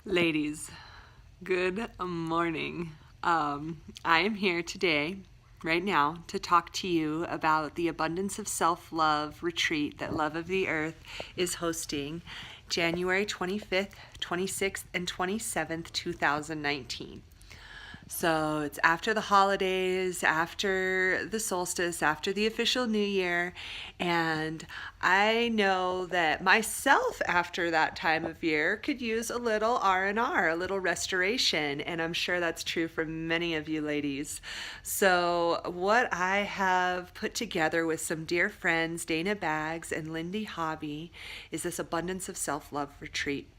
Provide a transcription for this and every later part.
Ladies, good morning. I am here today, right now, to talk to you about the Abundance of Self-Love retreat that Love of the Earth is hosting January 25th, 26th, and 27th, 2019. So it's after the holidays, after the solstice, after the official new year, and I know that myself after that time of year could use a little R&R, a little restoration, and I'm sure that's true for many of you ladies. So what I have put together with some dear friends, Dana Baggs and Lindy Hobby, is this Abundance of Self-Love retreat.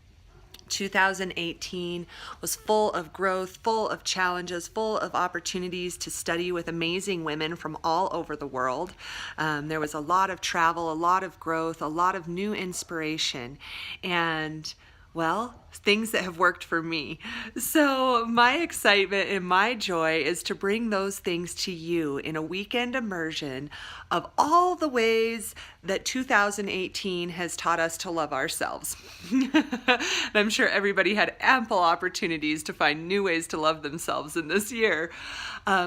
2018 was full of growth, full of challenges, full of opportunities to study with amazing women from all over the world. There was a lot of travel, a lot of growth, a lot of new inspiration, and well, things that have worked for me. So my excitement and my joy is to bring those things to you in a weekend immersion of all the ways that 2018 has taught us to love ourselves. And I'm sure everybody had ample opportunities to find new ways to love themselves in this year.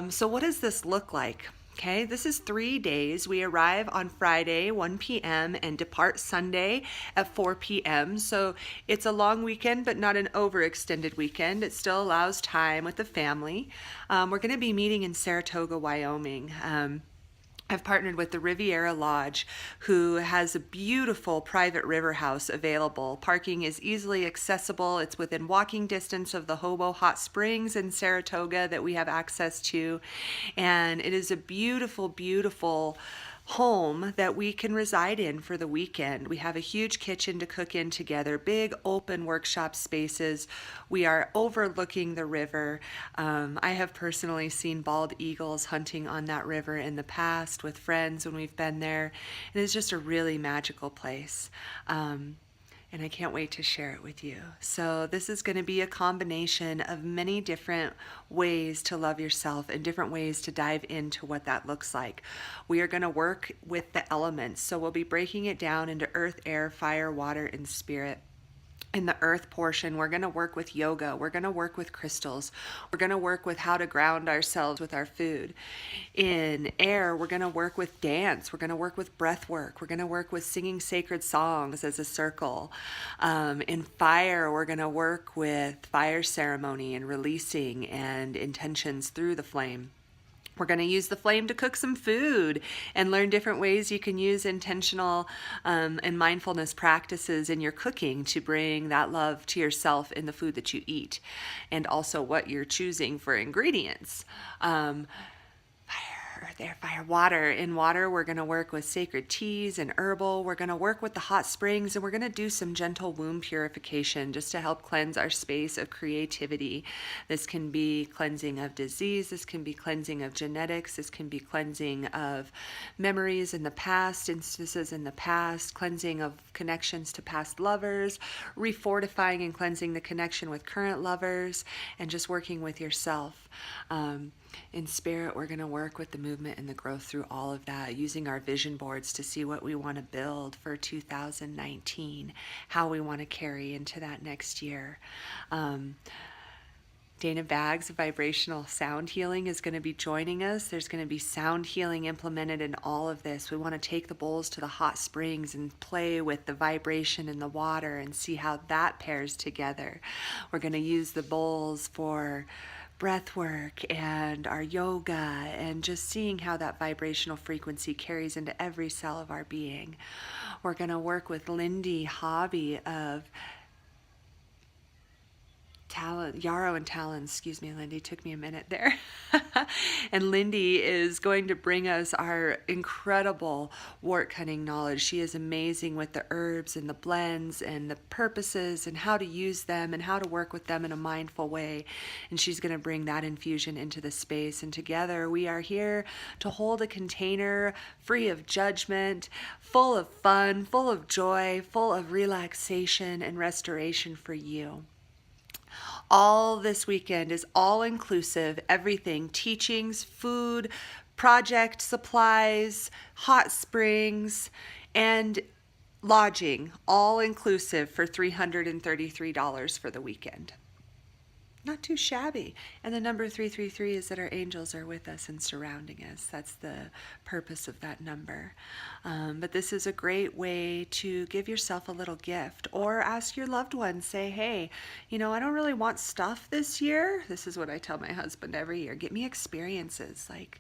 So what does this look like? Okay, this is 3 days. We arrive on Friday, 1 p.m. and depart Sunday at 4 p.m. So it's a long weekend, but not an overextended weekend. It still allows time with the family. We're going to be meeting in Saratoga, Wyoming. I've partnered with the Riviera Lodge, who has a beautiful private river house available. Parking is easily accessible. It's within walking distance of the Hobo Hot Springs in Saratoga that we have access to. And it is a beautiful, beautiful home that we can reside in for the weekend. We have a huge kitchen to cook in together, big open workshop spaces. We are overlooking the river. I have personally seen bald eagles hunting on that river in the past with friends when we've been there. It is just a really magical place. And I can't wait to share it with you. So this is going to be a combination of many different ways to love yourself and different ways to dive into what that looks like. We are going to work with the elements. So we'll be breaking it down into earth, air, fire, water, and spirit. In the earth portion, we're going to work with yoga. We're going to work with crystals. We're going to work with how to ground ourselves with our food. In air, we're going to work with dance. We're going to work with breath work. We're going to work with singing sacred songs as a circle. In fire, we're going to work with fire ceremony and releasing and intentions through the flame. We're going to use the flame to cook some food and learn different ways you can use intentional and mindfulness practices in your cooking to bring that love to yourself in the food that you eat, and also what you're choosing for ingredients. Fire, water. In water, we're going to work with sacred teas and herbal. We're going to work with the hot springs, and we're going to do some gentle womb purification just to help cleanse our space of creativity. This can be cleansing of disease. This can be cleansing of genetics. This can be cleansing of memories in the past, instances in the past, cleansing of connections to past lovers, refortifying and cleansing the connection with current lovers, and just working with yourself. In spirit, we're going to work with the movement and the growth through all of that, using our vision boards to see what we want to build for 2019, how we want to carry into that next year. Dana Baggs of Vibrational Sound Healing is going to be joining us. There's going to be sound healing implemented in all of this. We want to take the bowls to the hot springs and play with the vibration in the water and see how that pairs together. We're going to use the bowls for breath work and our yoga and just seeing how that vibrational frequency carries into every cell of our being. We're going to work with Lindy Hobby of Yarrow and Talon, excuse me, Lindy, took me a minute there. And Lindy is going to bring us our incredible wort cutting knowledge. She is amazing with the herbs and the blends and the purposes and how to use them and how to work with them in a mindful way. And she's going to bring that infusion into the space. And together we are here to hold a container free of judgment, full of fun, full of joy, full of relaxation and restoration for you. All this weekend is all inclusive, everything, teachings, food, project supplies, hot springs, and lodging, all inclusive, for $333 for the weekend. Not too shabby. And the number 333 is that our angels are with us and surrounding us. That's the purpose of that number. But this is a great way to give yourself a little gift, or ask your loved one, say, hey, I don't really want stuff this year. This is what I tell my husband every year. Get me experiences. Like,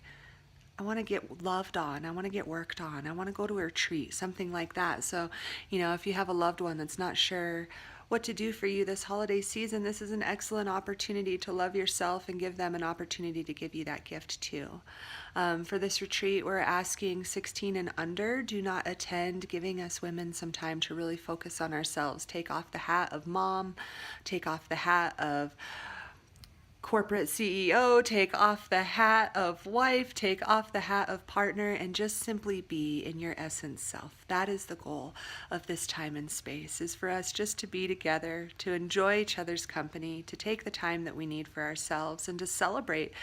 I want to get loved on. I want to get worked on. I want to go to a retreat, something like that. So, if you have a loved one that's not sure what to do for you this holiday season, this is an excellent opportunity to love yourself and give them an opportunity to give you that gift too. For this retreat, we're asking 16 and under do not attend, giving us women some time to really focus on ourselves. Take off the hat of mom, take off the hat of corporate CEO, take off the hat of wife, take off the hat of partner, and just simply be in your essence self. That is the goal of this time and space, is for us just to be together, to enjoy each other's company, to take the time that we need for ourselves, and to celebrate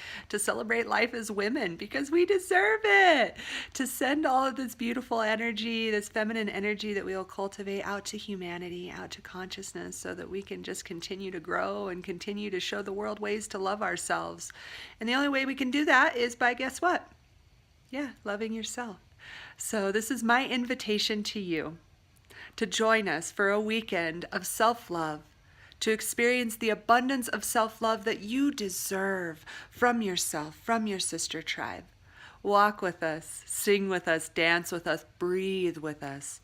life as women, because we deserve it. To send all of this beautiful energy, this feminine energy that we will cultivate out to humanity, out to consciousness, so that we can just continue to grow and continue to show the world ways to love ourselves. And the only way we can do that is by, guess what? Yeah, loving yourself. So this is my invitation to you to join us for a weekend of self-love, to experience the abundance of self-love that you deserve from yourself, from your sister tribe. Walk with us, sing with us, dance with us, breathe with us.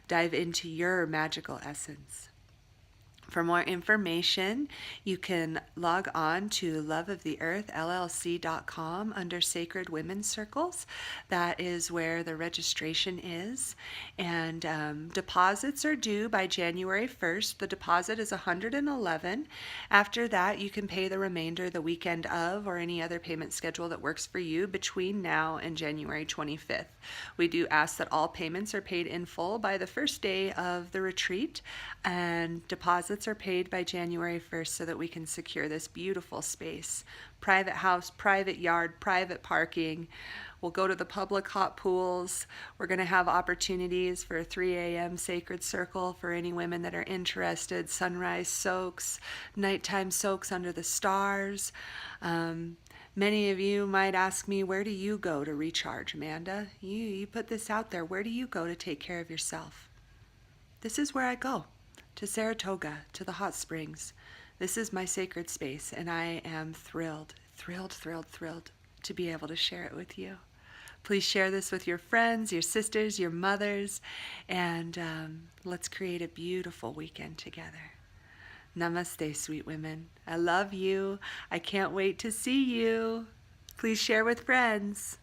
Dive into your magical essence. For more information, you can log on to loveoftheearthllc.com under Sacred Women's Circles. That is where the registration is. And deposits are due by January 1st. The deposit is $111. After that, you can pay the remainder the weekend of, or any other payment schedule that works for you between now and January 25th. We do ask that all payments are paid in full by the first day of the retreat, and deposits are paid by January 1st so that we can secure this beautiful space. Private house, private yard, private parking. We'll go to the public hot pools. We're going to have opportunities for a 3 a.m. sacred circle for any women that are interested. Sunrise soaks, nighttime soaks under the stars. Many of you might ask me, where do you go to recharge, Amanda? You put this out there. Where do you go to take care of yourself? This is where I go. To Saratoga, to the hot springs. This is my sacred space, and I am thrilled to be able to share it with you. Please share this with your friends, your sisters, your mothers, and let's create a beautiful weekend together. Namaste, sweet women. I love you. I can't wait to see you. Please share with friends.